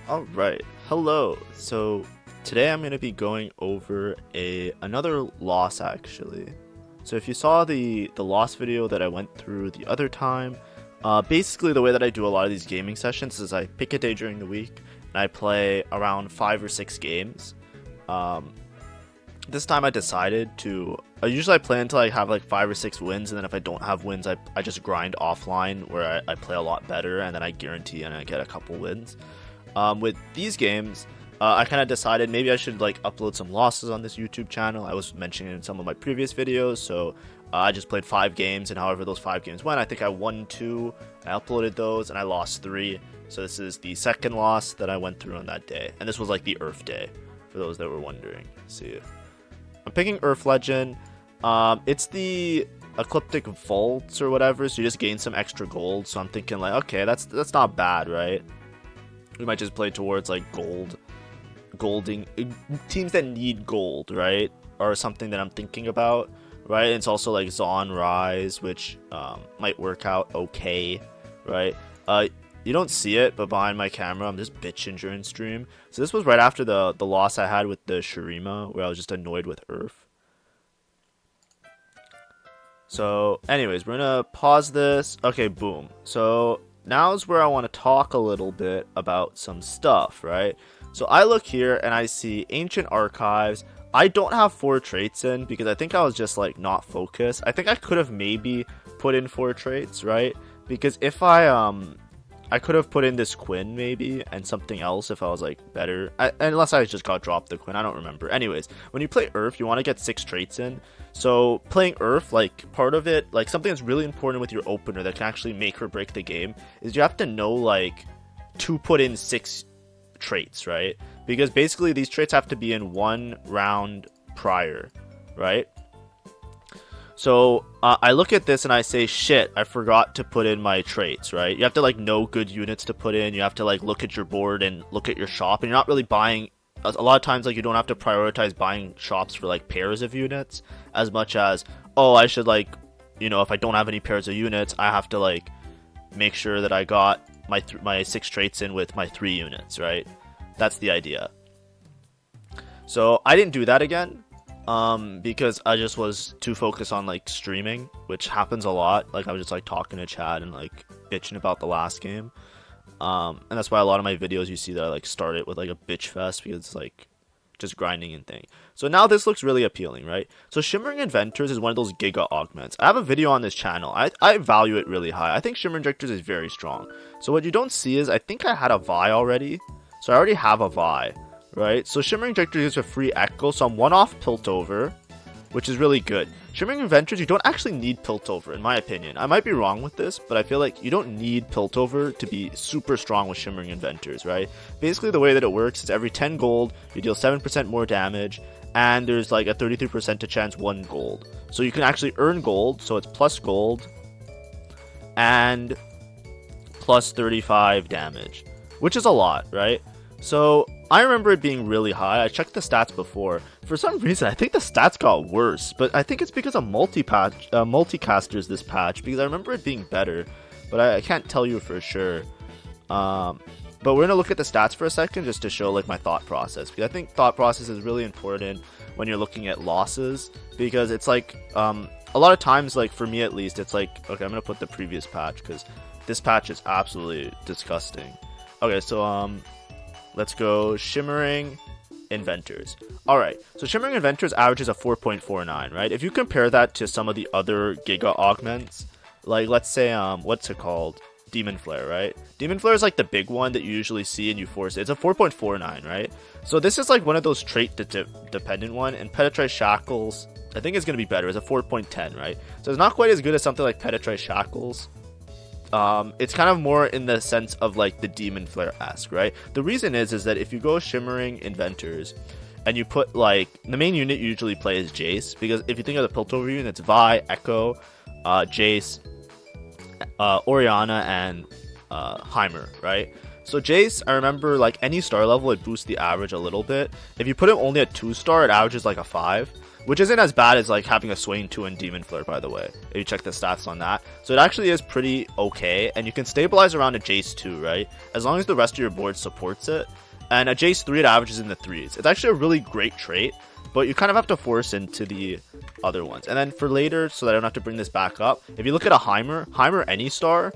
Alright, hello. So today I'm going to be going over another loss actually. So if you saw the loss video that I went through the other time, basically the way that I do a lot of these gaming sessions is I pick a day during the week and I play around 5 or 6 games. Um, this time I decided to, usually I play until I have like 5 or 6 wins, and then if I don't have wins, I just grind offline where I play a lot better and then I guarantee and I get a couple wins. With these games, I kind of decided maybe I should like upload some losses on this YouTube channel. I was mentioning in some of my previous videos, so I just played 5 games, and however those 5 games went, I think I won 2, I uploaded those, and I lost 3. So this is the second loss that I went through on that day, and this was like the Earth day, for those that were wondering. Let's see, I'm picking Earth Legend. It's the Ecliptic Vaults or whatever, so you just gain some extra gold. So I'm thinking like, okay, that's not bad, right? We might just play towards like golding teams that need gold, right? Or something that I'm thinking about, right? And it's also like Zon Rise, which might work out okay, right? You don't see it, but behind my camera, I'm just bitching during stream. So this was right after the loss I had with the Shurima, where I was just annoyed with Earth. So, anyways, we're gonna pause this. Okay, boom. So now's where I want to talk a little bit about some stuff, right? So I look here and I see Ancient Archives. I don't have 4 traits in because I think I was just like not focused. I think I could have maybe put in 4 traits, right? Because if I could have put in this Quinn maybe and something else if I was like better. Unless I just got dropped the Quinn, I don't remember. Anyways, when you play Earth, you want to get 6 traits in. So playing Earth, like part of it, like something that's really important with your opener that can actually make or break the game is you have to know like to put in 6 traits, right? Because basically these traits have to be in 1 round prior, right? So I look at this and I say, shit, I forgot to put in my traits, right? You have to like know good units to put in. You have to like look at your board and look at your shop, and you're not really buying. A lot of times, like, you don't have to prioritize buying shops for like pairs of units as much as, oh, I should like, if I don't have any pairs of units, I have to like make sure that I got my 6 traits in with my 3 units, right? That's the idea. So I didn't do that again. Because I just was too focused on like streaming, which happens a lot. Like I was just like talking to Chad and like bitching about the last game. And that's why a lot of my videos you see that I like start it with like a bitch fest, because it's like just grinding and thing. So now this looks really appealing, right? So Shimmering Inventors is one of those giga augments. I have a video on this channel. I value it really high. I think Shimmering Inventors is very strong. So what you don't see is I think I had a Vi already. So I already have a Vi. Right, so Shimmering Injector gives a free echo, so I'm 1 off Piltover, which is really good. Shimmering Inventors, you don't actually need Piltover, in my opinion. I might be wrong with this, but I feel like you don't need Piltover to be super strong with Shimmering Inventors, right? Basically, the way that it works is every 10 gold, you deal 7% more damage, and there's like a 33% to chance 1 gold. So you can actually earn gold, so it's plus gold, and plus 35 damage, which is a lot, right? So I remember it being really high. I checked the stats before. For some reason, I think the stats got worse, but I think it's because of multicasters this patch, because I remember it being better, but I can't tell you for sure. But we're going to look at the stats for a second just to show like my thought process, because I think thought process is really important when you're looking at losses, because it's like a lot of times, like for me at least, it's like, okay, I'm going to put the previous patch because this patch is absolutely disgusting. Okay, so let's go Shimmering Inventors. Alright, so Shimmering Inventors averages a 4.49, right? If you compare that to some of the other Giga Augments, like let's say, what's it called? Demon Flare, right? Demon Flare is like the big one that you usually see and you force it. It's a 4.49, right? So this is like one of those trait dependent one, and Penetrate Shackles, I think it's going to be better. It's a 4.10, right? So it's not quite as good as something like Penetrate Shackles. It's kind of more in the sense of like the Demon Flare-esque, right? The reason is that if you go Shimmering Inventors and you put like the main unit you usually play is Jace, because if you think of the Piltover unit, it's Vi, Echo, Jace, Orianna, and Heimer, right? So Jace, I remember like any star level it boosts the average a little bit. If you put him only at 2-star, it averages like a 5, which isn't as bad as like having a Swain 2 and Demon Flare, by the way, if you check the stats on that. So it actually is pretty okay, and you can stabilize around a Jace 2, right? As long as the rest of your board supports it. And a Jace 3, it averages in the 3s. It's actually a really great trait, but you kind of have to force into the other ones. And then for later, so that I don't have to bring this back up, if you look at a Heimer any star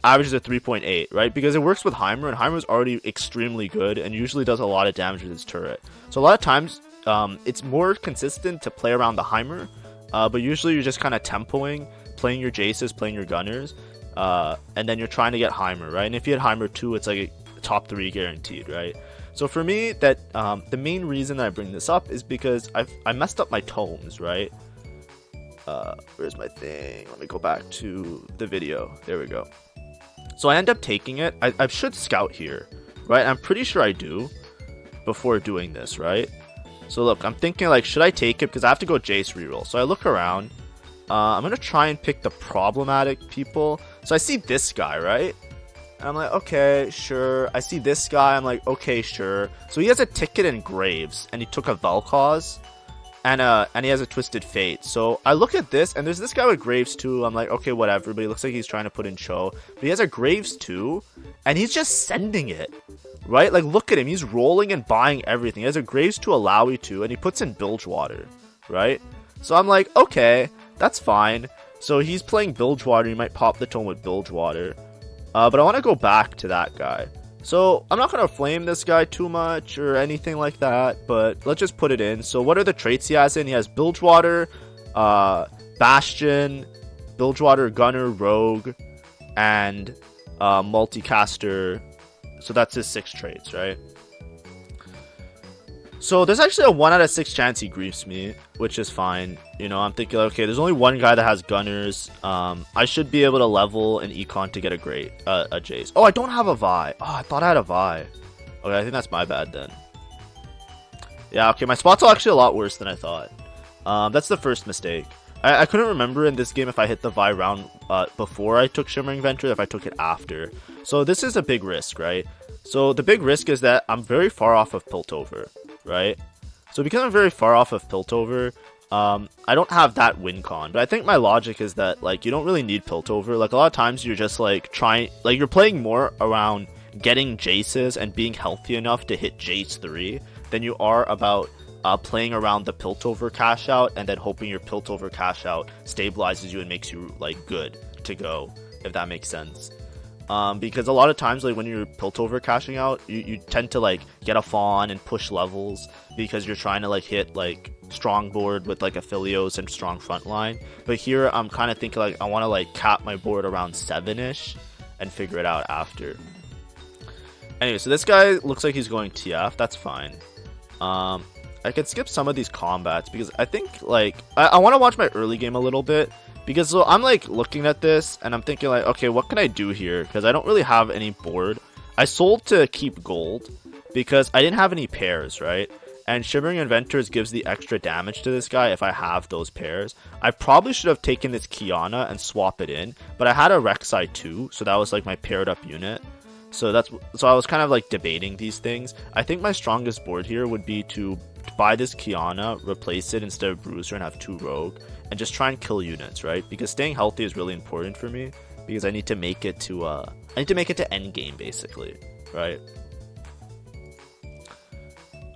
averages a 3.8, right? Because it works with Heimer, and Heimer's already extremely good and usually does a lot of damage with his turret. So a lot of times, it's more consistent to play around the Heimer, but usually you're just kind of tempoing, playing your Jaces, playing your Gunners, and then you're trying to get Heimer, right? And if you had Heimer 2, it's like top 3 guaranteed, right? So for me, that the main reason that I bring this up is because I messed up my tomes, right? Where's my thing? Let me go back to the video. There we go. So I end up taking it. I should scout here, right? I'm pretty sure I do before doing this, right? So look, I'm thinking like, should I take it? Because I have to go Jace reroll. So I look around. I'm going to try and pick the problematic people. So I see this guy, right? And I'm like, okay, sure. I see this guy. I'm like, okay, sure. So he has a ticket in Graves, and he took a Vel'Koz, and he has a Twisted Fate. So I look at this, and there's this guy with Graves too. I'm like, okay, whatever. But he looks like he's trying to put in Cho. But he has a Graves too, and he's just sending it, right? Like, look at him. He's rolling and buying everything. He has a Graves to Alawi too, and he puts in Bilgewater, right? So I'm like, okay, that's fine. So he's playing Bilgewater. He might pop the tome with Bilgewater. But I want to go back to that guy. So I'm not going to flame this guy too much or anything like that, but let's just put it in. So what are the traits he has in? He has Bilgewater, Bastion, Bilgewater, Gunner, Rogue, and Multicaster. So that's his 6 traits, right? So there's actually a 1 out of 6 chance he griefs me, which is fine. You know, I'm thinking, okay, there's only one guy that has Gunners. I should be able to level an Econ to get a Jace. Oh, I don't have a Vi. Oh, I thought I had a Vi. Okay, I think that's my bad then. Yeah, okay, my spots are actually a lot worse than I thought. That's the first mistake. I couldn't remember in this game if I hit the Vi round before I took Shimmering Venture, or if I took it after. So this is a big risk, right? So the big risk is that I'm very far off of Piltover, right? So because I'm very far off of Piltover, I don't have that win con. But I think my logic is that, like, you don't really need Piltover. Like, a lot of times you're just, like, you're playing more around getting Jaces and being healthy enough to hit Jace 3 than you are about playing around the Piltover cash out and then hoping your Piltover cash out stabilizes you and makes you, like, good to go, if that makes sense. Because a lot of times, like, when you're Piltover cashing out, you tend to, like, get a Fawn and push levels because you're trying to, like, hit, like, strong board with, like, Aphelios and strong frontline. But here, I'm kind of thinking, like, I want to, like, cap my board around 7-ish and figure it out after. Anyway, so this guy looks like he's going TF. That's fine. I could skip some of these combats because I think, like, I want to watch my early game a little bit. Because so I'm like looking at this and I'm thinking like, okay, what can I do here? Because I don't really have any board. I sold to keep gold because I didn't have any pairs, right? And Shimmering Inventors gives the extra damage to this guy if I have those pairs. I probably should have taken this Kiana and swap it in, but I had a Rek'Sai too, so that was like my paired up unit. So I was kind of like debating these things. I think my strongest board here would be to buy this Kiana, replace it instead of Bruiser and have 2 Rogue, and just try and kill units, right? Because staying healthy is really important for me because I need to make it to end game basically, right?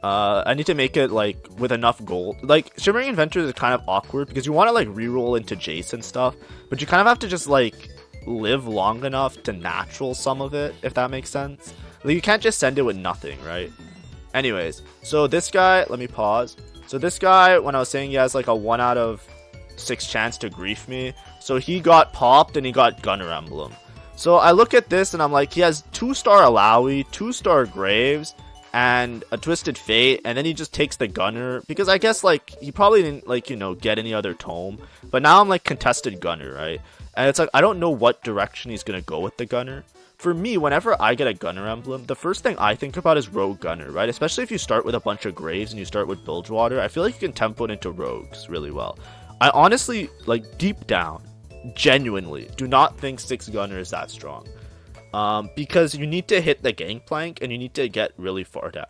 I need to make it like with enough gold. Like Shimmering Inventors is kind of awkward because you want to like reroll into Jace and stuff, but you kind of have to just like live long enough to natural some of it, if that makes sense. Like you can't just send it with nothing, right? Anyways, so this guy, let me pause. So this guy, when I was saying he has like a 1 out of 6 chance to grief me, so he got popped and he got Gunner Emblem. So I look at this and I'm like, he has 2-star Alawi, 2-star Graves, and a Twisted Fate, and then he just takes the Gunner, because I guess like he probably didn't like, you know, get any other tome, but now I'm like contested Gunner, right? And it's like, I don't know what direction he's gonna go with the Gunner. For me, whenever I get a Gunner Emblem, the first thing I think about is Rogue Gunner, right? Especially if you start with a bunch of Graves and you start with Bilgewater, I feel like you can tempo it into Rogues really well. I honestly, like, deep down, genuinely, do not think 6 Gunner is that strong. Because you need to hit the Gangplank and you need to get really far down.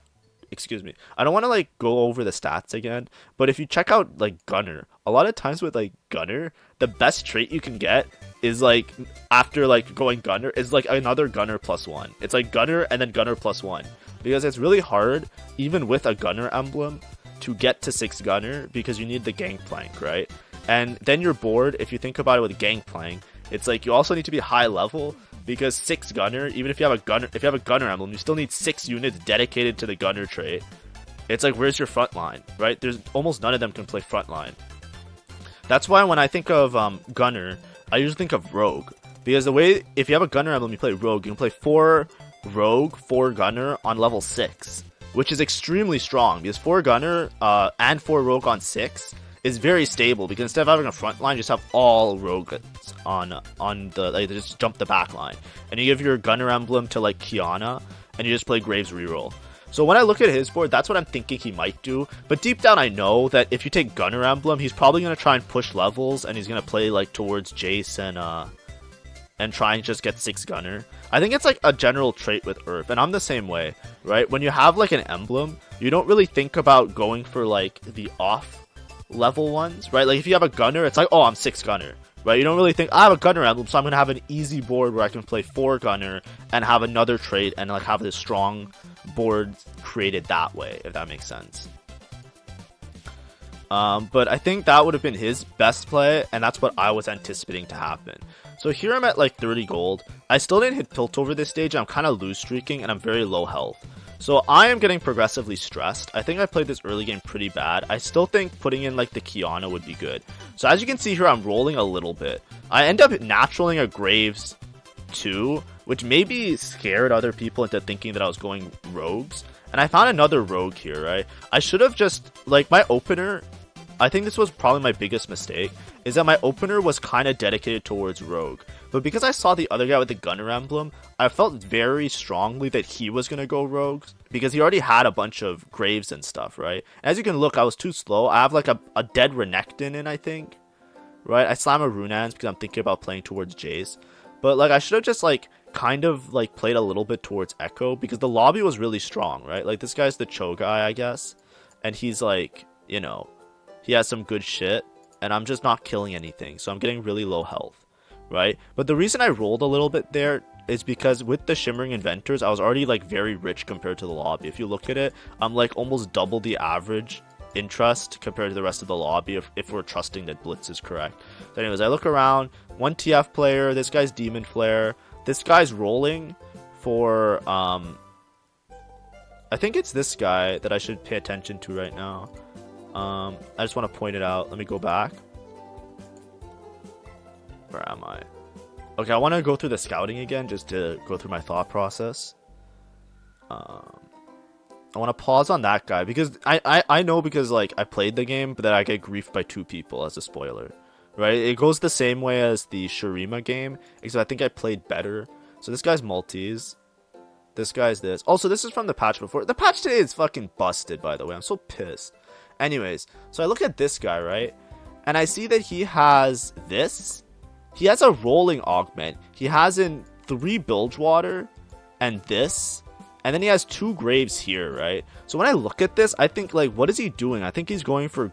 excuse me, I don't want to like go over the stats again, but if you check out like Gunner, a lot of times with like Gunner, the best trait you can get is like after like going Gunner is like another Gunner +1. It's like Gunner and then Gunner +1, because it's really hard even with a Gunner emblem to get to 6 Gunner, because you need the Gangplank, right? And then you're bored. If you think about it with Gangplank, it's like you also need to be high level, because 6 Gunner, even if you have a Gunner emblem, you still need 6 units dedicated to the Gunner trait. It's like, where's your front line, right? There's almost none of them can play front line. That's why when I think of Gunner, I usually think of Rogue, because the way, if you have a Gunner emblem, you play Rogue, you can play 4 Rogue, 4 Gunner on level 6, which is extremely strong, because 4 Gunner and 4 Rogue on 6 is very stable, because instead of having a front line, you just have all rogues on the, like, they just jump the back line, and you give your Gunner emblem to like Kiana, and you just play Graves reroll. So when I look at his board, that's what I'm thinking he might do. But deep down, I know that if you take Gunner emblem, he's probably gonna try and push levels, and he's gonna play like towards Jace and try and just get 6 Gunner. I think it's like a general trait with Earth, and I'm the same way, right? When you have like an emblem, you don't really think about going for like the off level ones, right? Like if you have a Gunner, it's like, oh, I'm 6 Gunner, right? You don't really think, I have a Gunner emblem, so I'm gonna have an easy board where I can play 4 Gunner and have another trait and like have this strong board created that way, if that makes sense. But I think that would have been his best play, and that's what I was anticipating to happen. So here I'm at like 30 gold. I still didn't hit Piltover this stage. I'm kind of lose streaking, and I'm very low health. So I am getting progressively stressed. I think I played this early game pretty bad. I still think putting in like the Kiana would be good. So as you can see here, I'm rolling a little bit. I end up naturaling a Graves 2, which maybe scared other people into thinking that I was going rogues. And I found another rogue here, right? I should have just, like, my opener, I think this was probably my biggest mistake, is that my opener was kind of dedicated towards rogue. But because I saw the other guy with the Gunner emblem, I felt very strongly that he was going to go rogue, because he already had a bunch of Graves and stuff, right? As you can look, I was too slow. I have like a dead Renekton in, I think, right? I slam a Runans because I'm thinking about playing towards Jace. But like I should have just like kind of like played a little bit towards Echo, because the lobby was really strong, right? Like this guy's the Cho guy, I guess. And he's like, you know, he has some good shit, and I'm just not killing anything. So I'm getting really low health, right? But the reason I rolled a little bit there is because with the Shimmering Inventors, I was already like very rich compared to the lobby. If you look at it, I'm like almost double the average interest compared to the rest of the lobby, if we're trusting that Blitz is correct. So anyways, I look around, one TF player, this guy's Demon Flare, this guy's rolling for I think it's this guy that I should pay attention to right now. I just want to point it out. Let me go back. Where am I? Okay, I want to go through the scouting again just to go through my thought process. I want to pause on that guy because I know, because like I played the game, but then I get griefed by 2 people as a spoiler, right? It goes the same way as the Shurima game, except I think I played better. So this guy's Maltese. This guy's this. Also, this is from the patch before. The patch today is fucking busted, by the way. I'm so pissed. Anyways, so I look at this guy, right? And I see that he has this. He has a rolling augment. He has in 3 Bilgewater and this. And then he has 2 Graves here, right? So when I look at this, I think, like, what is he doing? I think he's going for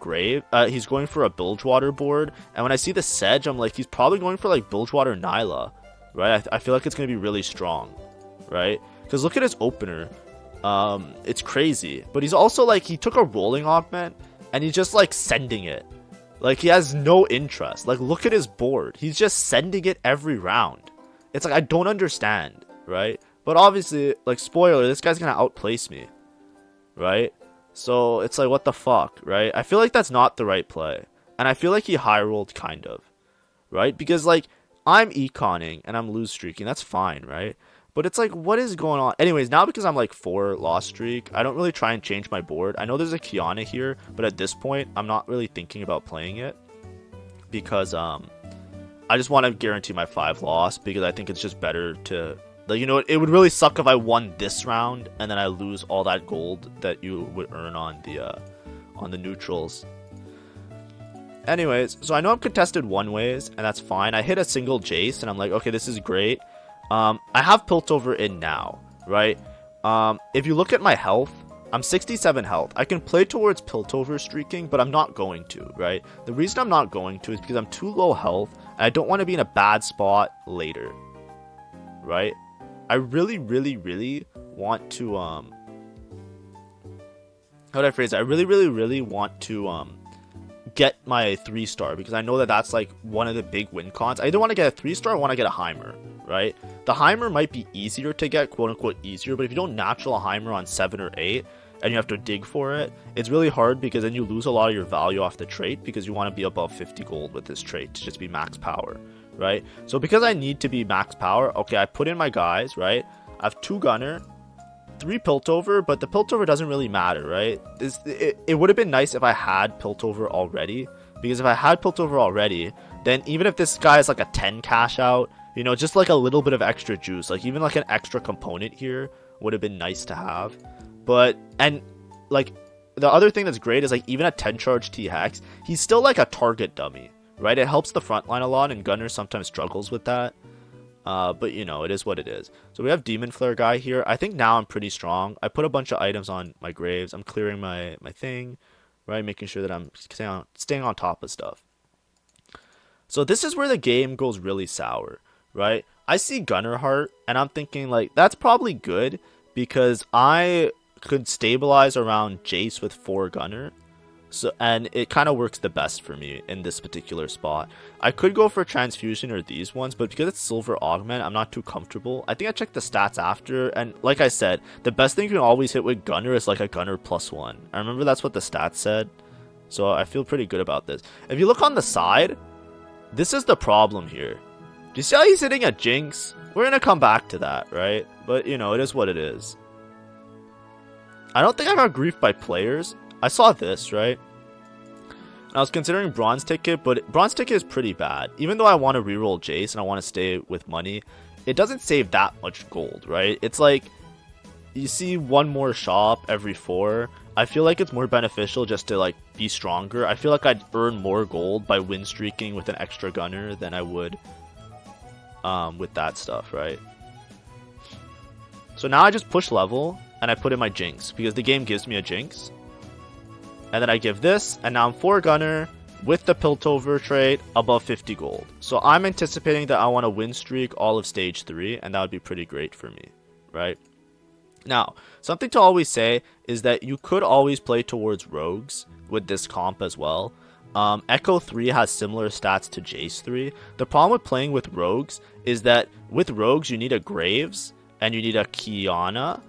he's going for a Bilgewater board. And when I see the Sedge, I'm like, he's probably going for, like, Bilgewater Nyla, right? I feel like it's going to be really strong, right? Because look at his opener. It's crazy. But he's also, like, he took a rolling augment, and he's just, like, sending it. Like, he has no interest. Like, look at his board. He's just sending it every round. It's like, I don't understand, right? But obviously, like, spoiler, this guy's gonna outplace me, right? So it's like, what the fuck, right? I feel like that's not the right play. And I feel like he high rolled, kind of, right? Because, like, I'm econing and I'm lose streaking. That's fine, right? But it's like, what is going on? Anyways, now because I'm like 4 loss streak, I don't really try and change my board. I know there's a Kiana here, but at this point, I'm not really thinking about playing it. Because I just want to guarantee my 5 loss, because I think it's just better to... Like, you know, it would really suck if I won this round and then I lose all that gold that you would earn on the neutrals. Anyways, so I know I'm contested one ways, and that's fine. I hit a single Jace, and I'm like, okay, this is great. I have Piltover in now, right? If you look at my health, I'm 67 health. I can play towards Piltover streaking, but I'm not going to, right? The reason I'm not going to is because I'm too low health, and I don't want to be in a bad spot later, right? I really, really, really want to, how would I phrase it? I really, really, really want to, get my 3-star, because I know that that's like one of the big win cons. I either want to get a 3-star or I want to get a Heimer, right? The Heimer might be easier to get, quote unquote easier, but if you don't natural a Heimer on 7 or 8 and you have to dig for it, it's really hard, because then you lose a lot of your value off the trait, because you want to be above 50 gold with this trait to just be max power, right? So because I need to be max power, okay, I put in my guys, right? I have 2 gunner, 3 Piltover, but the Piltover doesn't really matter, right? It would have been nice if I had Piltover already, because if I had Piltover already, then even if this guy is like a 10 cash out, you know, just like a little bit of extra juice, like even like an extra component here would have been nice to have. But, and like the other thing that's great is like even a 10 charge T-Hex, he's still like a target dummy, right? It helps the front line a lot, and Gunner sometimes struggles with that. But you know, it is what it is. So we have Demon Flare guy here. I think now I'm pretty strong. I put a bunch of items on my graves. I'm clearing my thing, right? Making sure that I'm staying on top of stuff. So this is where the game goes really sour, right? I see Gunner Heart, and I'm thinking like, that's probably good, because I could stabilize around Jace with 4 Gunner. So, and it kind of works the best for me in this particular spot. I could go for Transfusion or these ones, but because it's Silver Augment, I'm not too comfortable. I think I checked the stats after, and like I said, the best thing you can always hit with Gunner is like a Gunner +1. I remember that's what the stats said, so I feel pretty good about this. If you look on the side, this is the problem here. Do you see how he's hitting a Jinx? We're going to come back to that, right? But, you know, it is what it is. I don't think I got griefed by players. I saw this, right? And I was considering Bronze Ticket, but Bronze Ticket is pretty bad. Even though I want to reroll Jace and I want to stay with money, it doesn't save that much gold, right? It's like, you see 1 more shop every 4. I feel like it's more beneficial just to like be stronger. I feel like I'd earn more gold by win streaking with an extra gunner than I would with that stuff, right? So now I just push level and I put in my Jinx, because the game gives me a Jinx. And then I give this, and now I'm 4 gunner with the Piltover trait above 50 gold. So I'm anticipating that I want to win streak all of stage 3, and that would be pretty great for me, right? Now, something to always say is that you could always play towards rogues with this comp as well. Echo 3 has similar stats to Jace 3. The problem with playing with rogues is that with rogues you need a Graves and you need a Kiana.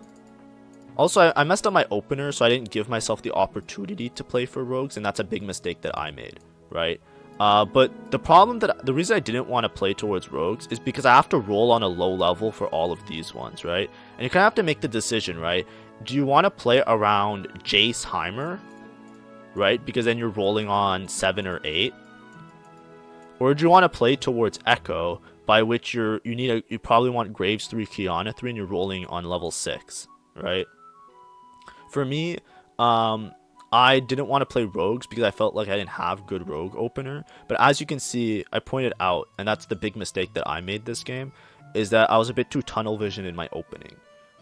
Also, I messed up my opener, so I didn't give myself the opportunity to play for rogues, and that's a big mistake that I made, right? But the reason I didn't want to play towards rogues is because I have to roll on a low level for all of these ones, right? And you kind of have to make the decision, right? Do you want to play around Jace Heimer, right? Because then you're rolling on 7 or 8. Or do you want to play towards Echo, by which you probably want Graves 3, Kiana 3, and you're rolling on level 6, right? For me, I didn't want to play rogues because I felt like I didn't have good rogue opener. But as you can see, I pointed out, and that's the big mistake that I made this game, is that I was a bit too tunnel vision in my opening,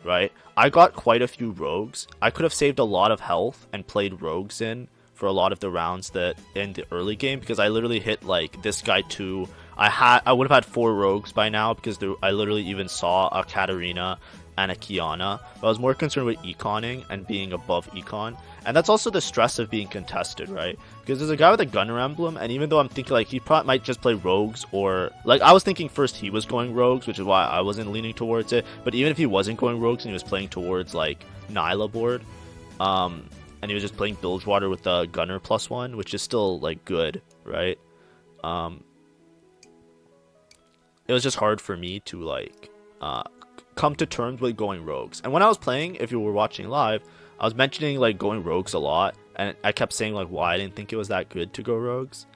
right? I got quite a few rogues. I could have saved a lot of health and played rogues in for a lot of the rounds that in the early game, because I literally hit like this guy 2. I would have had 4 rogues by now, because I literally even saw a Katarina and a Kiana. But I was more concerned with econing and being above econ, and that's also the stress of being contested, right? Because there's a guy with a gunner emblem, and even though I'm thinking like he probably might just play rogues, or like I was thinking first he was going rogues, which is why I wasn't leaning towards it. But even if he wasn't going rogues and he was playing towards like Nyla board, and he was just playing Bilgewater with the gunner +1, which is still like good, right? It was just hard for me to like come to terms with going rogues. And when I was playing, if you were watching live, I was mentioning like going rogues a lot, and I kept saying like why I didn't think it was that good to go rogues.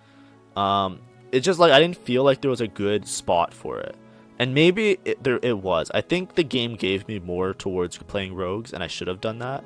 It's just like I didn't feel like there was a good spot for it, and maybe it was. I think the game gave me more towards playing rogues, and I should have done that.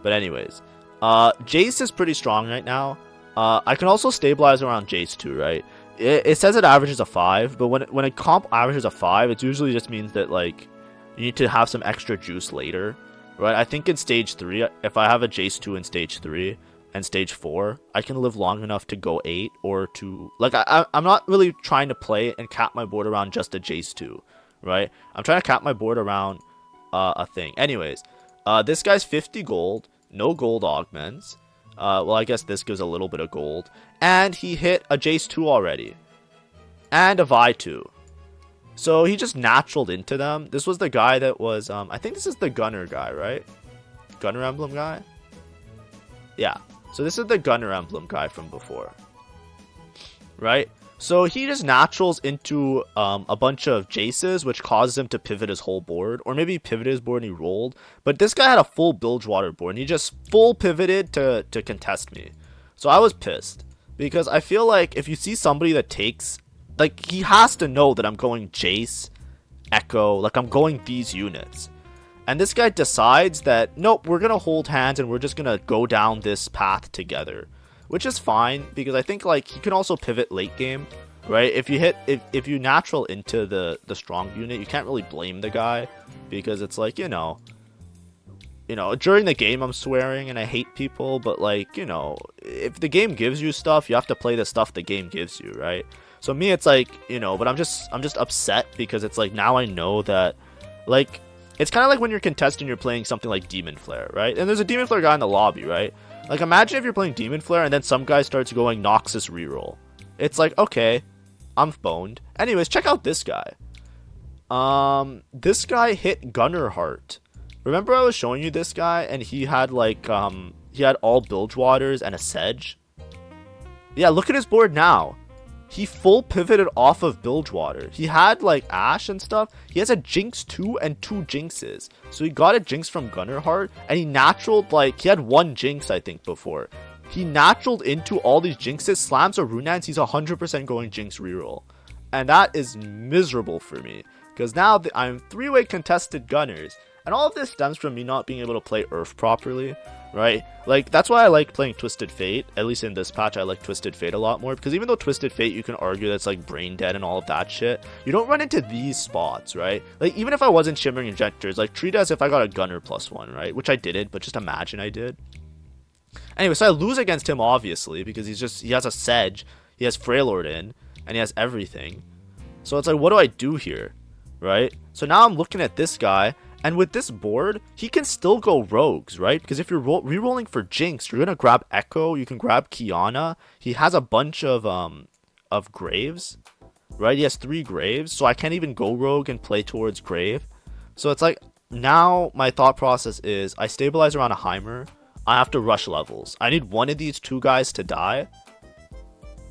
But anyways, Jace is pretty strong right now. I can also stabilize around Jace too, right? It says it averages a 5, but when a comp averages a 5, it usually just means that like you need to have some extra juice later. right? I think in stage 3, if I have a Jace 2 in stage 3 and stage 4, I can live long enough to go 8 or to... Like, I'm not really trying to play and cap my board around just a Jace 2, right? I'm trying to cap my board around a thing. Anyways, this guy's 50 gold, no gold augments. Well, I guess this gives a little bit of gold. And he hit a Jace 2 already. And a Vi 2. So he just naturaled into them. This was the guy that was, I think this is the Gunner guy, right? Gunner emblem guy? Yeah. So this is the Gunner emblem guy from before. Right? So he just naturals into a bunch of Jaces, which causes him to pivot his whole board. Or maybe he pivoted his board and he rolled. But this guy had a full Bilgewater board, and he just full pivoted to contest me. So I was pissed. Because I feel like if you see somebody that takes... Like, he has to know that I'm going Jace, Echo, like I'm going these units. And this guy decides that, nope, we're going to hold hands and we're just going to go down this path together. Which is fine, because I think, like, he can also pivot late game, right? If you natural into the strong unit, you can't really blame the guy. Because it's like, you know, during the game I'm swearing and I hate people, but like, you know, if the game gives you stuff, you have to play the stuff the game gives you, right? So me, it's like, you know, but I'm just upset because it's like, now I know that, like, it's kind of like when you're contesting, you're playing something like Demon Flare, right? And there's a Demon Flare guy in the lobby, right? Like, imagine if you're playing Demon Flare and then some guy starts going Noxus reroll. It's like, okay, I'm boned. Anyways, check out this guy. This guy hit Gunner Heart. Remember I was showing you this guy and he had like, he had all Bilgewaters and a Sedge? Yeah, look at his board now. He full pivoted off of Bilgewater. He had like Ash and stuff. He has a Jinx 2 and 2 Jinxes. So he got a Jinx from Gunnerheart. And he naturaled, like, he had 1 Jinx, I think, before. He naturaled into all these Jinxes, slams a Runans. He's 100% going Jinx reroll. And that is miserable for me. Because now I'm 3-way contested Gunners. And all of this stems from me not being able to play Earth properly, right? Like, that's why I like playing Twisted Fate. At least in this patch, I like Twisted Fate a lot more. Because even though Twisted Fate, you can argue that's like brain dead and all of that shit, you don't run into these spots, right? Like, even if I wasn't Shimmering Injectors, like, treat it as if I got a Gunner +1, right? Which I didn't, but just imagine I did. Anyway, so I lose against him, obviously, because he has a Sedge, he has Freylord in, and he has everything. So it's like, what do I do here, right? So now I'm looking at this guy. And with this board, he can still go rogues, right? Because if you're rerolling for Jinx, you're going to grab Echo, you can grab Kiana. He has a bunch of Graves, right? He has 3 Graves, so I can't even go rogue and play towards Grave. So it's like, now my thought process is, I stabilize around a Heimer, I have to rush levels. I need one of these 2 guys to die,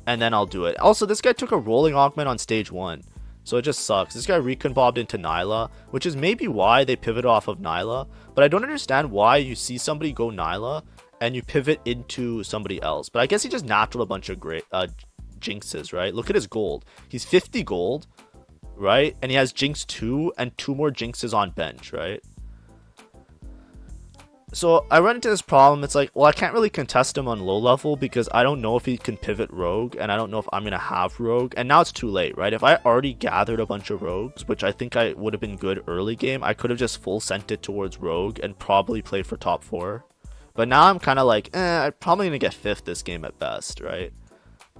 and then I'll do it. Also, this guy took a rolling augment on stage 1. So it just sucks. This guy recon-bobbed into Nyla, which is maybe why they pivot off of Nyla. But I don't understand why you see somebody go Nyla and you pivot into somebody else. But I guess he just naturaled a bunch of great Jinxes, right? Look at his gold. He's 50 gold, right? And he has Jinx 2 and 2 more Jinxes on bench, right? So I run into this problem. It's like, well, I can't really contest him on low level because I don't know if he can pivot rogue, and I don't know if I'm going to have rogue. And now it's too late, right? If I already gathered a bunch of rogues, which I think I would have been good early game, I could have just full sent it towards rogue and probably played for top 4. But now I'm kind of like, I'm probably going to get 5th this game at best, right?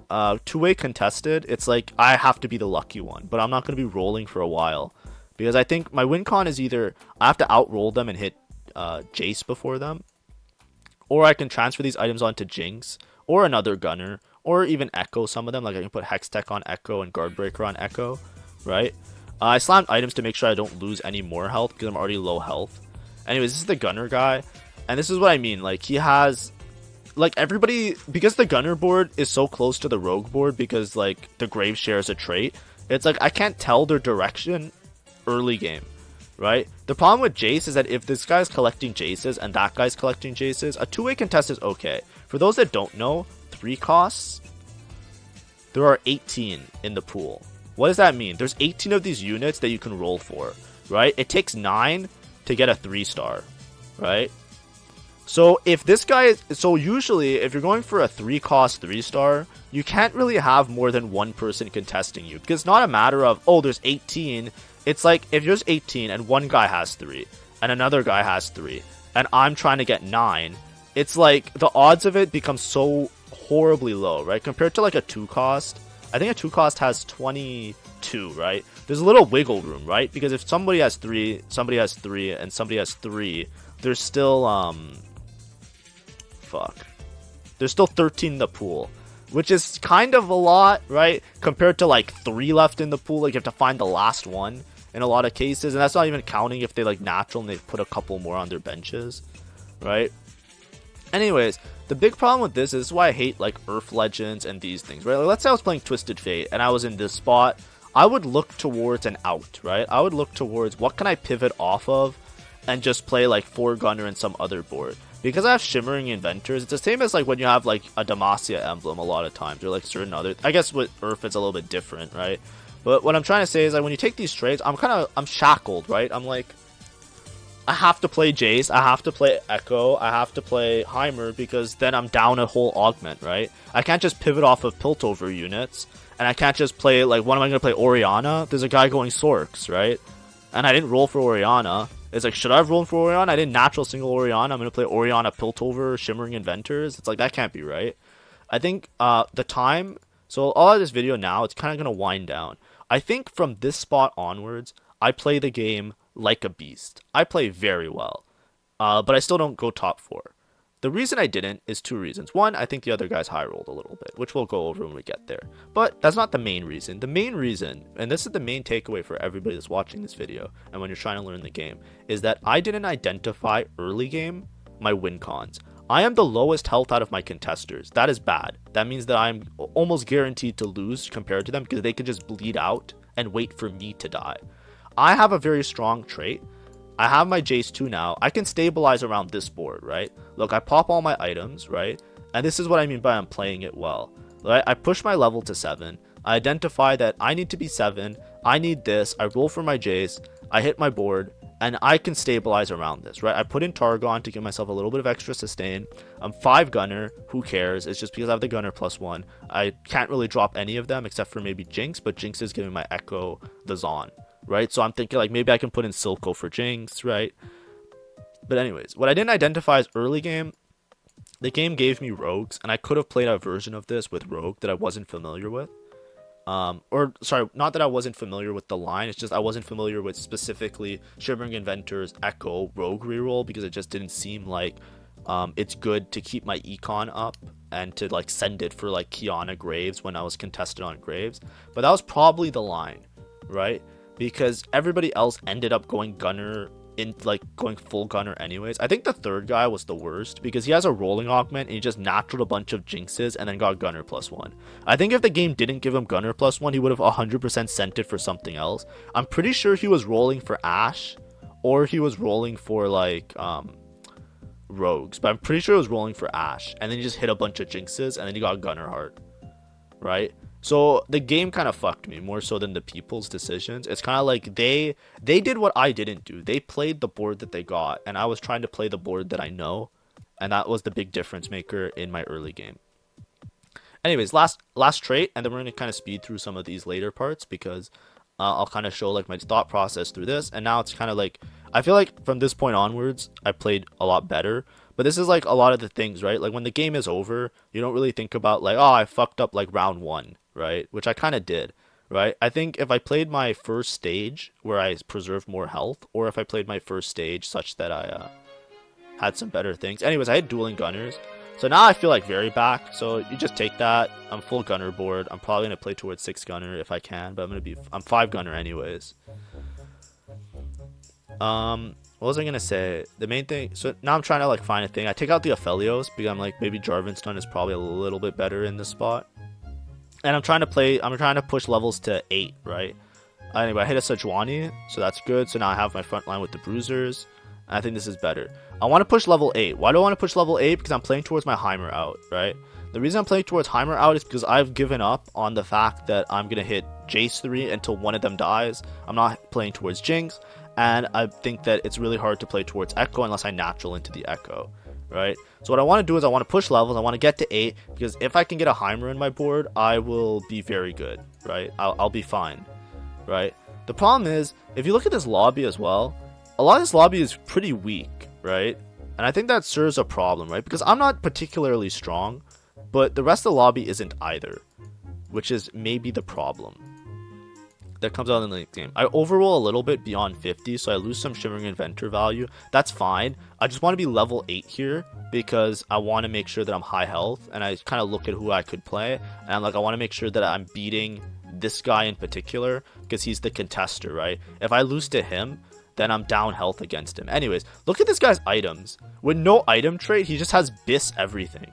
2-way contested, it's like I have to be the lucky one, but I'm not going to be rolling for a while. Because I think my win con is either I have to outroll them and hit Jace before them, or I can transfer these items onto Jinx or another Gunner, or even Echo some of them. Like I can put Hextech on Echo and Guardbreaker on Echo, right? I slammed items to make sure I don't lose any more health because I'm already low health. Anyways, this is the Gunner guy, and this is what I mean. Like, he has, like, everybody, because the Gunner board is so close to the Rogue board because like the Grave shares a trait, it's like I can't tell their direction early game. Right? The problem with Jace is that if this guy's collecting Jaces and that guy's collecting Jaces, a 2-way contest is okay. For those that don't know, 3 costs, there are 18 in the pool. What does that mean? There's 18 of these units that you can roll for, right? It takes 9 to get a 3-star, right? So if this guy is, so usually if you're going for a 3-cost 3-star, you can't really have more than one person contesting you, because it's not a matter of, oh, there's 18. It's like if there's 18 and one guy has 3 and another guy has 3, and I'm trying to get 9, it's like the odds of it become so horribly low, right? Compared to like a 2 cost. I think a 2 cost has 22, right? There's a little wiggle room, right? Because if somebody has 3, somebody has 3, and somebody has 3, there's still there's still 13 in the pool, which is kind of a lot, right? Compared to like 3 left in the pool, like you have to find the last one in a lot of cases, and that's not even counting if they like natural and they put a couple more on their benches, right? Anyways, the big problem with this is why I hate like Earth Legends and these things, right? Like, let's say I was playing Twisted Fate and I was in this spot, I would look towards an out, right? I would look towards what can I pivot off of and just play like 4 Gunner and some other board. Because I have Shimmering Inventors, it's the same as like when you have like a Demacia emblem a lot of times, or like certain other, I guess with Earth it's a little bit different, right? But what I'm trying to say is that when you take these trades, I'm shackled, right? I'm like, I have to play Jace, I have to play Echo, I have to play Heimer, because then I'm down a whole augment, right? I can't just pivot off of Piltover units, and I can't just play, like, what am I going to play, Orianna? There's a guy going Sorks, right? And I didn't roll for Orianna. It's like, should I have rolled for Orianna? I didn't natural single Orianna. I'm going to play Orianna, Piltover, Shimmering Inventors. It's like, that can't be right. I think the time, so all of this video now, it's kind of going to wind down. I think from this spot onwards, I play the game like a beast. I play very well, but I still don't go top 4. The reason I didn't is 2 reasons. One, I think the other guys high rolled a little bit, which we'll go over when we get there. But that's not the main reason. The main reason, and this is the main takeaway for everybody that's watching this video, and when you're trying to learn the game, is that I didn't identify early game my win cons. I am the lowest health out of my contesters. That is bad. That means that I'm almost guaranteed to lose compared to them, because they could just bleed out and wait for me to die. I have a very strong trait. I have my Jace 2 now. I can stabilize around this board, right? Look, I pop all my items, right? And this is what I mean by I'm playing it well. Right? I push my level to 7. I identify that I need to be 7. I need this. I roll for my Jace. I hit my board. And I can stabilize around this, right? I put in Targon to give myself a little bit of extra sustain. I'm 5 Gunner. Who cares? It's just because I have the Gunner +1. I can't really drop any of them except for maybe Jinx. But Jinx is giving my Echo the Zon. Right, so I'm thinking like maybe I can put in Silco for Jinx, right? But anyways, what I didn't identify as early game, the game gave me rogues, and I could have played a version of this with rogue that I wasn't familiar with. Or sorry, not that I wasn't familiar with the line, it's just I wasn't familiar with specifically Shimmering Inventors, Echo, rogue reroll, because it just didn't seem like it's good to keep my econ up and to like send it for like Kiana Graves when I was contested on Graves. But that was probably the line, right? Because everybody else ended up going Gunner, in like going full Gunner anyways. I think the third guy was the worst because he has a rolling augment and he just naturaled a bunch of Jinxes and then got Gunner +1. I think if the game didn't give him Gunner +1, he would have 100% sent it for something else. I'm pretty sure he was rolling for Ashe or he was rolling for like rogues, but I'm pretty sure he was rolling for Ashe and then he just hit a bunch of Jinxes and then he got Gunner Heart, right? So the game kind of fucked me more so than the people's decisions. It's kind of like they did what I didn't do. They played the board that they got, and I was trying to play the board that I know, and that was the big difference maker in my early game. Anyways, last trait, and then we're going to kind of speed through some of these later parts because I'll kind of show like my thought process through this, and now it's kind of like, I feel like from this point onwards, I played a lot better. But this is like a lot of the things, right? Like when the game is over, you don't really think about like, oh, I fucked up like round 1, right? Which I kind of did, right? I think if I played my first stage where I preserved more health, or if I played my first stage such that I had some better things. Anyways, I had dueling Gunners. So now I feel like very back. So you just take that. I'm full Gunner board. I'm probably going to play towards 6 Gunner if I can, but I'm 5 Gunner anyways. What was I gonna say? The main thing, so now I'm trying to like find a thing. I take out the Aphelios because I'm like, maybe Jarvanstone is probably a little bit better in this spot. And I'm trying to push levels to 8, right? Anyway, I hit a Sejuani, so that's good. So now I have my front line with the Bruisers. And I think this is better. I want to push level 8. Why do I want to push level 8? Because I'm playing towards my Heimer out, right? The reason I'm playing towards Heimer out is because I've given up on the fact that I'm going to hit Jace 3 until one of them dies. I'm not playing towards Jinx. And I think that it's really hard to play towards Echo unless I natural into the Echo, right? So what I want to do is I want to push levels. I want to get to 8 because if I can get a Heimer in my board, I will be very good, right? I'll be fine, right? The problem is, if you look at this lobby as well, a lot of this lobby is pretty weak, right? And I think that serves a problem, right? Because I'm not particularly strong, but the rest of the lobby isn't either, which is maybe the problem that comes out in the late game. I overroll a little bit beyond 50, so I lose some Shimmering Inventor value. That's fine. I just want to be level 8 here because I want to make sure that I'm high health, and I kind of look at who I could play, and I'm like, I want to make sure that I'm beating this guy in particular because he's the contester, right? If I lose to him, then I'm down health against him. Anyways, look at this guy's items. With no item trait, he just has Biss everything,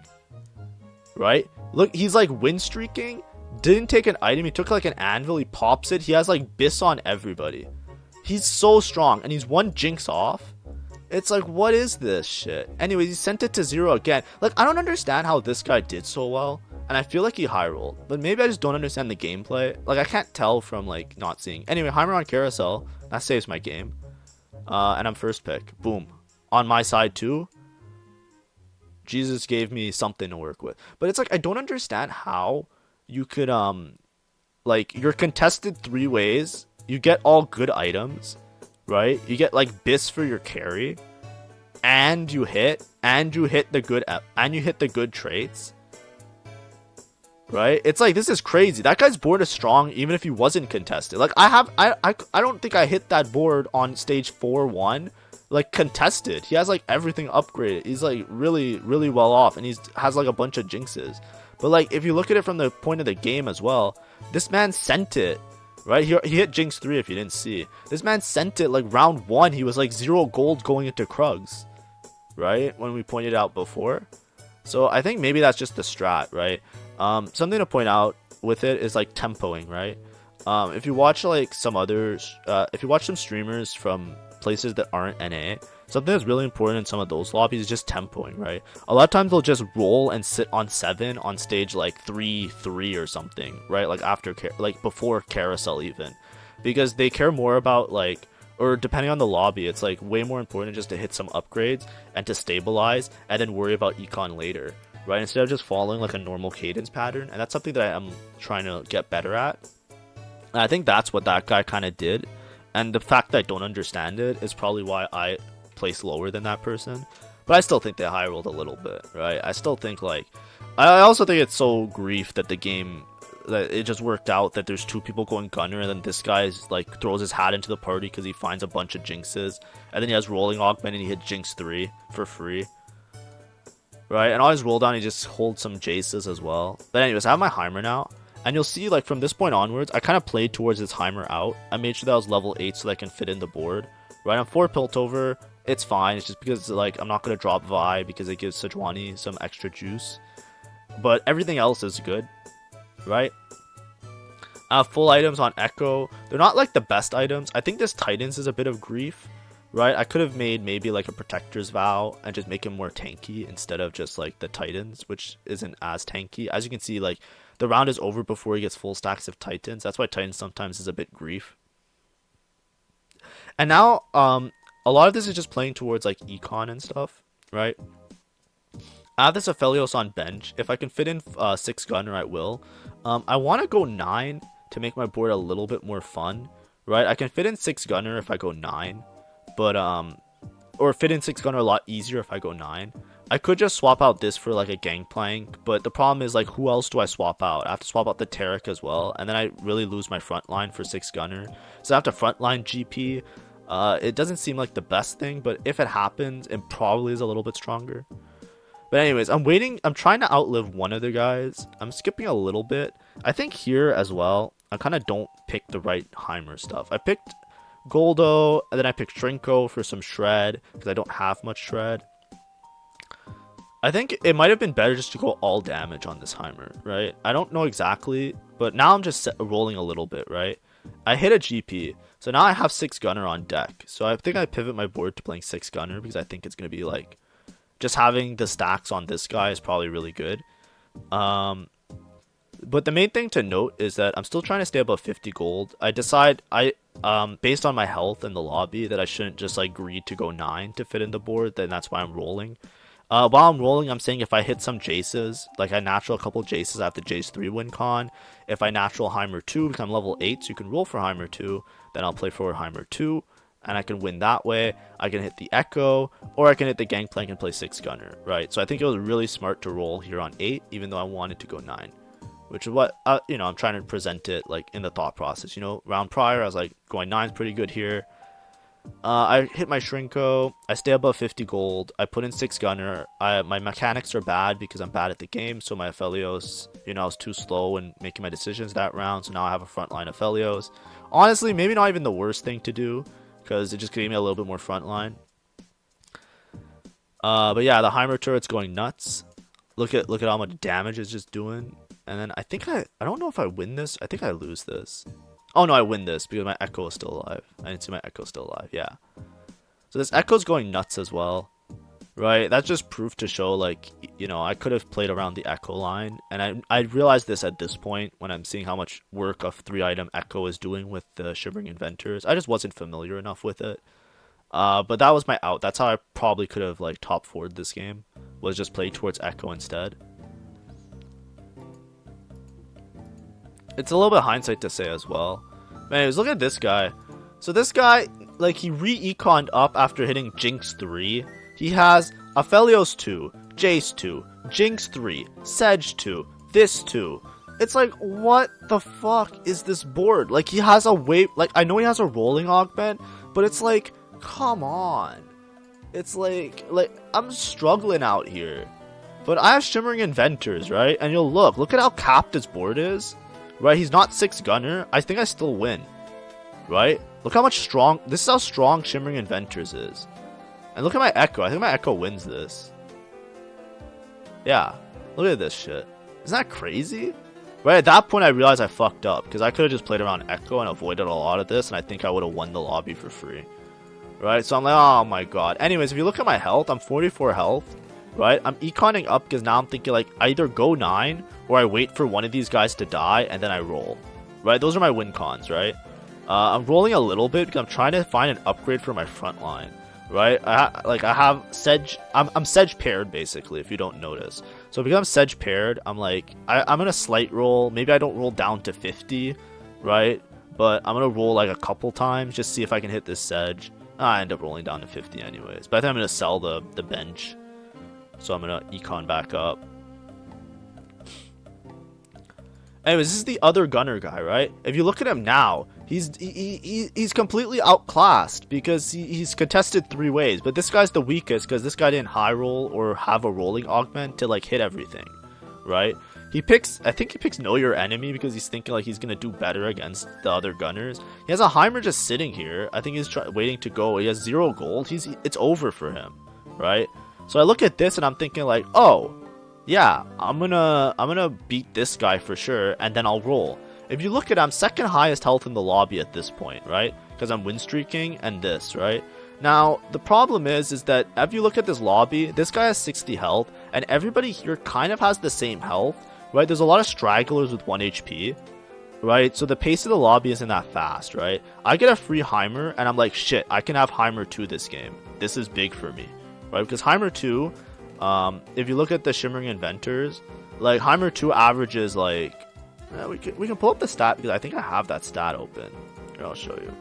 right? Look, he's like win streaking. Didn't take an item, he took like an anvil, he pops it, he has like Biss on everybody. He's so strong, and he's one jinx off. It's like, what is this shit? Anyways, he sent it to 0 again. Like, I don't understand how this guy did so well, and I feel like he high rolled, but maybe I just don't understand the gameplay. Like, I can't tell from like not seeing. Anyway, Heimer on carousel, that saves my game. And I'm first pick. Boom. On my side too. Jesus gave me something to work with. But it's like, I don't understand how you could like, you're contested 3 ways, you get all good items, right? You get like Biss for your carry, and you hit the good traits, right? It's like, this is crazy. That guy's board is strong even if he wasn't contested. Like, I don't think I hit that board on stage 4-1 like contested. He has like everything upgraded. He's like really well off, and he has like a bunch of jinxes. But like, if you look at it from the point of the game as well, this man sent it, right? He hit Jinx 3 if you didn't see. This man sent it like round 1. He was like 0 gold going into Krugs, right? When we pointed out before. So I think maybe that's just the strat, right? Something to point out with it is like tempoing, right? If you watch like some others, if you watch some streamers from places that aren't NA, something that's really important in some of those lobbies is just tempoing, right? A lot of times they'll just roll and sit on 7 on stage like 3-3 or something, right? Like after, like before carousel even, because they care more about like, or depending on the lobby, it's like way more important just to hit some upgrades and to stabilize and then worry about econ later, right? Instead of just following like a normal cadence pattern. And that's something that I am trying to get better at. And I think that's what that guy kind of did. And the fact that I don't understand it is probably why I place lower than that person. But I still think they high rolled a little bit, right? I still think like, I also think it's so grief that the game, that it just worked out that there's 2 people going gunner, and then this guy's like throws his hat into the party because he finds a bunch of jinxes, and then he has rolling augment and he hit Jinx 3 for free, right? And on his roll down he just holds some Jaces as well. But anyways, I have my Heimer now, and you'll see like from this point onwards I kind of played towards his Heimer out. I made sure that I was level 8 so that I can fit in the board, right? I'm 4 Piltover. It's fine. It's just because like I'm not gonna drop Vi because it gives Sejuani some extra juice, but everything else is good, right? Full items on Echo. They're not like the best items. I think this Titans is a bit of grief, right? I could have made maybe like a Protector's Vow and just make him more tanky instead of just like the Titans, which isn't as tanky. As you can see, like the round is over before he gets full stacks of Titans. That's why Titans sometimes is a bit grief. And now a lot of this is just playing towards like econ and stuff, right? I have this Aphelios on bench. If I can fit in 6 gunner, I will. I want to go 9 to make my board a little bit more fun, right? I can fit in 6 gunner if I go 9, but or fit in 6 gunner a lot easier if I go 9. I could just swap out this for like a Gangplank, but the problem is like, who else do I swap out? I have to swap out the Taric as well, and then I really lose my front line for 6 gunner. So I have to frontline GP. It doesn't seem like the best thing, but if it happens, it probably is a little bit stronger. But anyways, I'm trying to outlive one of the guys. I'm skipping a little bit. I think here as well, I kind of don't pick the right Heimer stuff. I picked Goldo, and then I picked Shrinko for some shred, because I don't have much shred. I think it might have been better just to go all damage on this Heimer, right? I don't know exactly, but now I'm just rolling a little bit, right? I hit a GP, so now I have 6 gunner on deck. So I think I pivot my board to playing 6 gunner, because I think it's going to be like, just having the stacks on this guy is probably really good. But the main thing to note is that I'm still trying to stay above 50 gold. I decide, based on my health in the lobby, that I shouldn't just like greed to go 9 to fit in the board. Then that's why I'm rolling. While I'm rolling, I'm saying if I hit some Jaces, like I natural a couple Jaces, I have the Jace 3 win con. If I natural Heimer 2, become level 8, so you can roll for Heimer 2, then I'll play forward Heimer 2. and I can win that way. I can hit the Echo, or I can hit the Gangplank and play 6 Gunner, right? So I think it was really smart to roll here on 8, even though I wanted to go 9. Which is what, you know, I'm trying to present it, like, in the thought process, you know? Round prior, I was like, going 9's pretty good here. I hit my Shrinko, I stay above 50 gold, I put in 6 Gunner, my mechanics are bad because I'm bad at the game, so my Aphelios, you know, I was too slow in making my decisions that round, so now I have a front line Aphelios. Honestly, maybe not even the worst thing to do, because it just gave me a little bit more front line. But yeah, the Heimer turret's going nuts. Look at how much damage it's just doing. And then I think I don't know if I win this. I think I lose this. Oh no, I win this because my Echo is still alive. I didn't see my Echo still alive. Yeah. So this Echo's going nuts as well. Right? That's just proof to show, like, you know, I could have played around the Echo line. And I realized this at this point when I'm seeing how much work a 3-item Echo is doing with the Shimmering Inventors. I just wasn't familiar enough with it. But that was my out. That's how I probably could have, like, top 4'd this game. Was just play towards Echo instead. It's a little bit hindsight to say as well. But anyways, look at this guy. So this guy, like, he re-econed up after hitting Jinx 3. He has Aphelios 2, Jace 2, Jinx 3, Sedge 2, this 2. It's like, what the fuck is this board? Like, he has a wave, like, I know he has a rolling augment, but it's like, come on. It's like, I'm struggling out here. But I have Shimmering Inventors, right? And you'll look at how capped his board is. Right, he's not 6 Gunner. I think I still win. Right? Look how much strong... This is how strong Shimmering Inventors is. And look at my Echo. I think my Echo wins this. Yeah. Look at this shit. Isn't that crazy? Right, at that point I realized I fucked up. Because I could have just played around Echo and avoided a lot of this. And I think I would have won the lobby for free. Right, so I'm like, oh my god. Anyways, if you look at my health, I'm 44 health. Right, I'm econing up because now I'm thinking, like, I either go 9 or I wait for one of these guys to die and then I roll. Right, those are my win cons, right? I'm rolling a little bit because I'm trying to find an upgrade for my front line. Right, I have Sedge. I'm Sedge paired basically, if you don't notice. So because I'm Sedge paired, I'm like, I'm gonna slight roll. Maybe I don't roll down to 50, right? But I'm gonna roll like a couple times just see if I can hit this Sedge. I end up rolling down to 50 anyways. But I think I'm gonna sell the bench. So I'm gonna econ back up. Anyways, this is the other Gunner guy, right? If you look at him now, he's completely outclassed because he's contested 3 ways. But this guy's the weakest because this guy didn't high roll or have a rolling augment to, like, hit everything, right? I think he picks Know Your Enemy because he's thinking like he's gonna do better against the other Gunners. He has a Heimer just sitting here. I think he's waiting to go. He has 0 gold. It's over for him, right? So I look at this and I'm thinking like, oh, yeah, I'm gonna beat this guy for sure, and then I'll roll. If you look at it, I'm second highest health in the lobby at this point, right? Because I'm win streaking and this, right? Now, the problem is that if you look at this lobby, this guy has 60 health, and everybody here kind of has the same health, right? There's a lot of stragglers with 1 HP, right? So the pace of the lobby isn't that fast, right? I get a free Heimer, and I'm like, shit, I can have Heimer 2 this game. This is big for me. Right, because Heimer 2, if you look at the Shimmering Inventors, like, Heimer 2 averages, like, we can pull up the stat, because I think I have that stat open. Here, I'll show you.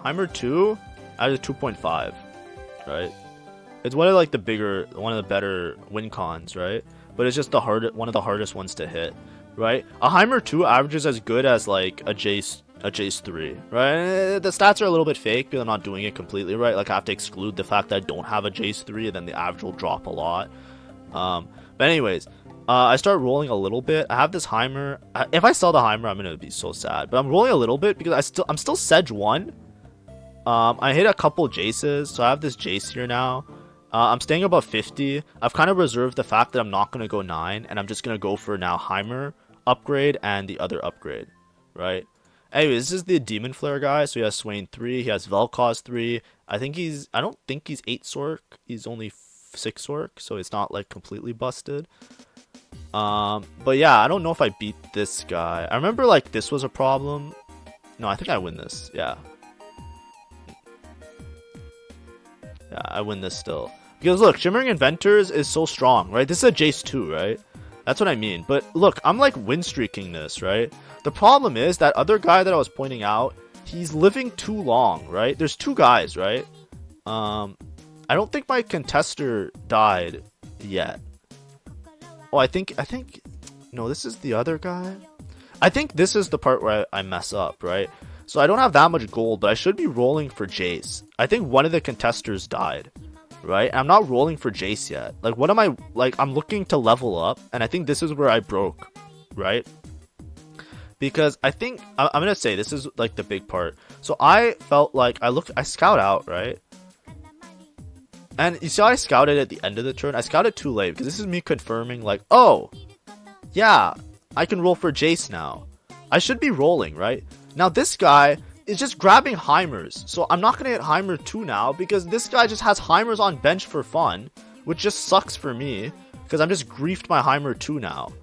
Heimer 2 averages 2.5, right? It's one of, like, one of the better win cons, right? But it's just one of the hardest ones to hit. Right, a Heimer 2 averages as good as like a Jace 3, right? The stats are a little bit fake because I'm not doing it completely right. Like, I have to exclude the fact that I don't have a Jace 3, and then the average will drop a lot. But anyways, I start rolling a little bit. I have this Heimer. If I sell the Heimer, I'm gonna be so sad. But I'm rolling a little bit because I'm still Sedge 1. I hit a couple Jaces, so I have this Jace here now. I'm staying above 50. I've kind of reserved the fact that I'm not gonna go 9, and I'm just gonna go for now Heimer upgrade and the other upgrade, right? Anyway, this is the Demon Flare guy. So he has Swain 3, he has Vel'Koz 3. I don't think he's 8 Sork. He's only 6 Sork, so it's not like completely busted. But yeah, I don't know if I beat this guy. I remember like this was a problem. No, I think I win this. Yeah, I win this still. Because look, Shimmering Inventors is so strong, right? This is a Jace 2, right? That's what I mean. But look, I'm like win streaking this, right? The problem is that other guy that I was pointing out, he's living too long, right? There's two guys, right? I don't think my contester died yet. Oh, I think no, this is the other guy. I think this is the part where I mess up, right? So I don't have that much gold, but I should be rolling for Jace. I think one of the contesters died, right? I'm not rolling for Jace yet. Like, what am I, like, I'm looking to level up, and I think this is where I broke, right? Because I think, I'm gonna say, this is, like, the big part. So I felt like, I scout out, right? And you saw I scouted at the end of the turn. I scouted too late, because this is me confirming, like, oh, yeah, I can roll for Jace now. I should be rolling, right? Now this guy is just grabbing Heimers, so I'm not gonna hit Heimer 2 now because this guy just has Heimers on bench for fun, which just sucks for me because I'm just griefed my Heimer 2 now,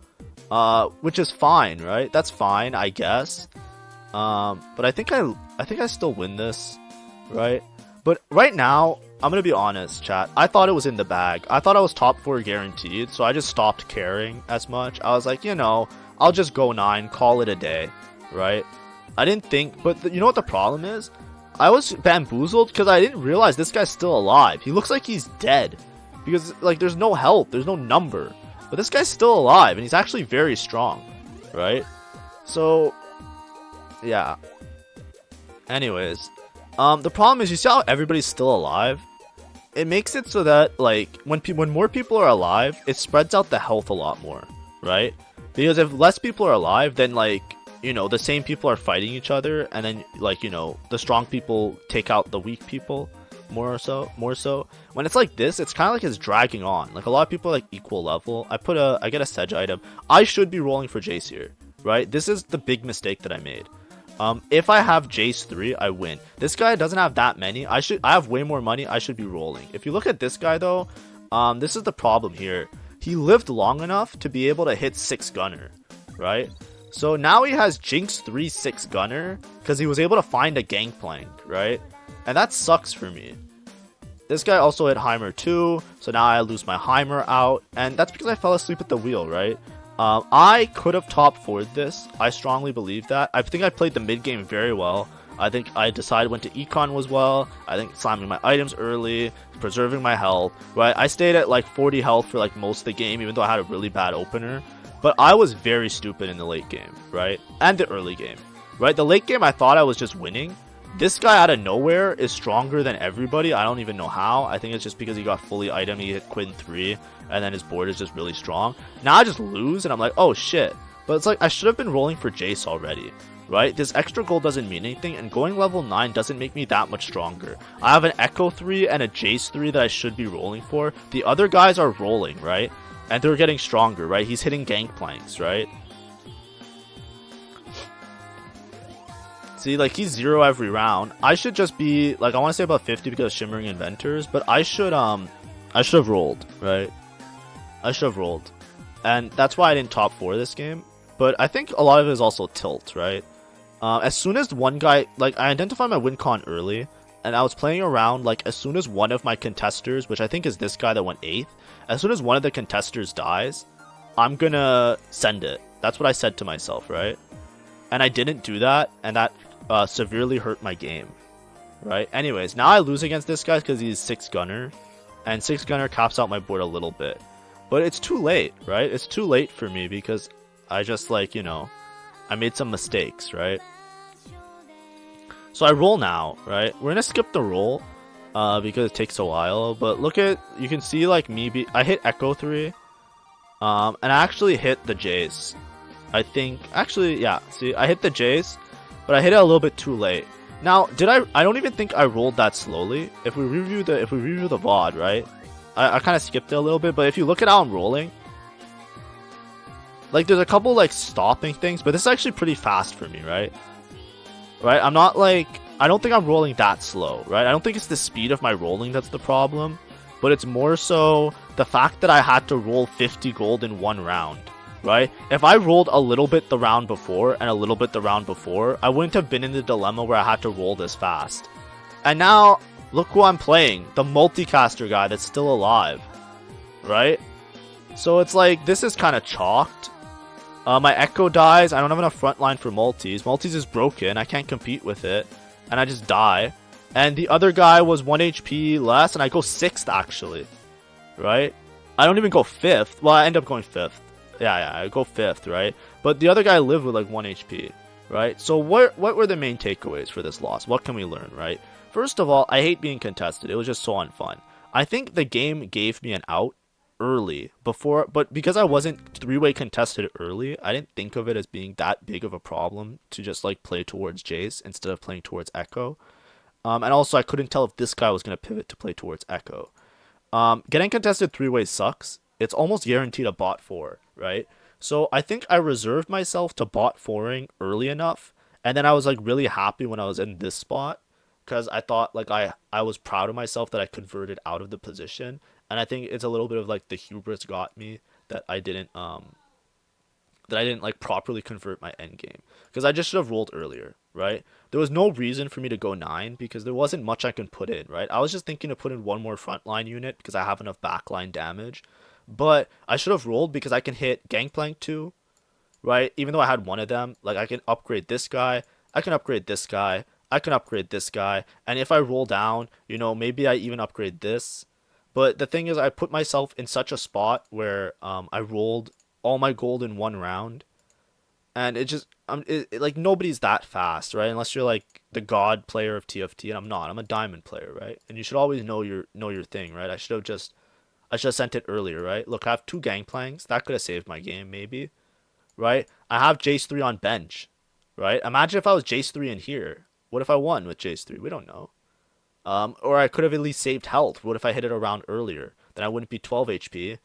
which is fine, right? That's fine, I guess. But I think I still win this, right? But right now, I'm gonna be honest, chat. I thought it was in the bag. I thought I was top 4 guaranteed, so I just stopped caring as much. I was like, you know, I'll just go 9, call it a day, right? I didn't think, but you know what the problem is? I was bamboozled because I didn't realize this guy's still alive. He looks like he's dead because, like, there's no health, there's no number, but this guy's still alive and he's actually very strong, right? So, yeah. Anyways, the problem is, you see how everybody's still alive? It makes it so that, like, when more people are alive, it spreads out the health a lot more, right? Because if less people are alive, then, like, you know, the same people are fighting each other, and then, like, you know, the strong people take out the weak people more so. When it's like this, it's kind of like it's dragging on. Like, a lot of people are like equal level. I get a Sedge item. I should be rolling for Jace here, right? This is the big mistake that I made. If I have Jace 3, I win. This guy doesn't have that many. I have way more money. I should be rolling. If you look at this guy though, this is the problem here. He lived long enough to be able to hit 6 gunner, right? So now he has Jinx 3 6 gunner because he was able to find a gangplank, right? And that sucks for me. This guy also hit Heimer 2, so now I lose my Heimer out, and that's because I fell asleep at the wheel, right? I could have top 4'd this. I strongly believe that. I think I played the mid game very well. I think I decided when to econ was well. I think slamming my items early, preserving my health, right? I stayed at like 40 health for like most of the game, even though I had a really bad opener. But I was very stupid in the late game, right? And the early game, right? The late game, I thought I was just winning. This guy out of nowhere is stronger than everybody. I don't even know how. I think it's just because he got fully item. He hit Quinn 3, and then his board is just really strong. Now I just lose, and I'm like, oh shit. But it's like, I should have been rolling for Jace already, right? This extra gold doesn't mean anything, and going level 9 doesn't make me that much stronger. I have an Echo 3 and a Jace 3 that I should be rolling for. The other guys are rolling, right? And they're getting stronger, right? He's hitting gangplanks, right? See, like, he's 0 every round. I should just be, like, I want to say about 50 because of Shimmering Inventors, but I should have rolled, right? I should have rolled. And that's why I didn't top 4 this game. But I think a lot of it is also tilt, right? As soon as one guy, like, I identified my win con early, and I was playing around, like, as soon as one of my contesters, which I think is this guy that went 8th, as soon as one of the contesters dies, I'm gonna send it. That's what I said to myself, right? And I didn't do that, and that severely hurt my game, right? Anyways, now I lose against this guy because he's 6 gunner, and 6 gunner caps out my board a little bit. But it's too late, right? It's too late for me because I just, like, you know, I made some mistakes, right? So I roll now, right? We're gonna skip the roll because it takes a while. But look at, you can see, like, I hit Echo 3, and I actually hit the Jace. I think, actually, yeah, see, I hit the Jace, but I hit it a little bit too late. Now, I don't even think I rolled that slowly. If we review the VOD, right? I kind of skipped it a little bit, but if you look at how I'm rolling, like, there's a couple, like, stopping things, but this is actually pretty fast for me, right? Right? I'm not, like, I don't think I'm rolling that slow, right? I don't think it's the speed of my rolling that's the problem, but it's more so the fact that I had to roll 50 gold in one round, right? If I rolled a little bit the round before and a little bit the round before, I wouldn't have been in the dilemma where I had to roll this fast. And now, look who I'm playing, the multicaster guy that's still alive, right? So it's like this is kind of chalked. My Echo dies. I don't have enough front line for multis. Multis is broken. I can't compete with it, and I just die. And the other guy was 1 HP less, and I go 6th actually, right? I don't even go 5th. Well, I end up going 5th. Yeah, I go 5th, right? But the other guy lived with like 1 HP, right? So what were the main takeaways for this loss? What can we learn, right? First of all, I hate being contested. It was just so unfun. I think the game gave me an out early before, but because I wasn't three-way contested early, I didn't think of it as being that big of a problem to just like play towards Jace instead of playing towards Echo. And also I couldn't tell if this guy was gonna pivot to play towards Echo. Getting contested three ways sucks. It's almost guaranteed a bot four, right? So I think I reserved myself to bot fouring early enough, and then I was like really happy when I was in this spot because I thought like I was proud of myself that I converted out of the position, and I think it's a little bit of like the hubris got me that I didn't like properly convert my end game because I just should have rolled earlier, right? There was no reason for me to go 9 because there wasn't much I can put in, right? I was just thinking to put in one more frontline unit because I have enough backline damage, but I should have rolled because I can hit Gangplank too, right? Even though I had one of them, like I can upgrade this guy, I can upgrade this guy, I can upgrade this guy, and if I roll down, maybe I even upgrade this. But the thing is, I put myself in such a spot where I rolled all my gold in one round, and it just like nobody's that fast, right? Unless you're like the god player of TFT, and I'm not. I'm a diamond player, right? And you should always know your thing, right? I should have sent it earlier, right? Look, I have two gangplanks. That could have saved my game, maybe, right? I have Jace 3 on bench, right? Imagine if I was Jace 3 in here. What if I won with Jace 3? We don't know. Or I could have at least saved health. What if I hit it around earlier? Then I wouldn't be 12 HP,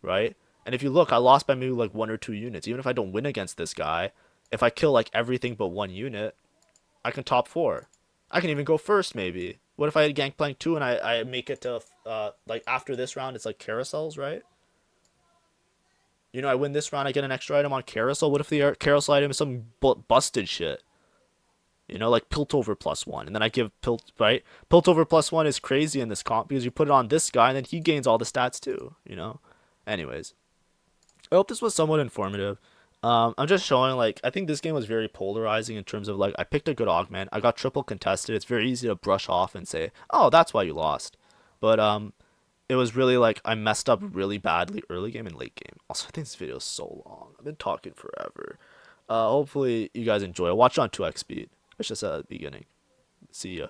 right? And if you look, I lost by maybe like 1 or 2 units. Even if I don't win against this guy, if I kill like everything but one unit, I can top 4. I can even go first, maybe. What if I had Gangplank 2 and I make it to, like after this round, it's like carousels, right? I win this round, I get an extra item on carousel. What if the carousel item is some busted shit? Like Piltover +1. And then I give right? Piltover +1 is crazy in this comp because you put it on this guy and then he gains all the stats too. Anyways, I hope this was somewhat informative. I'm just showing like I think this game was very polarizing in terms of like I picked a good augment. I got triple contested. It's very easy to brush off and say, "Oh, that's why you lost." But it was really like I messed up really badly early game and late game. Also, I think this video is so long. I've been talking forever. Hopefully you guys enjoy it. Watch it on 2x speed. It's just at the beginning. See ya.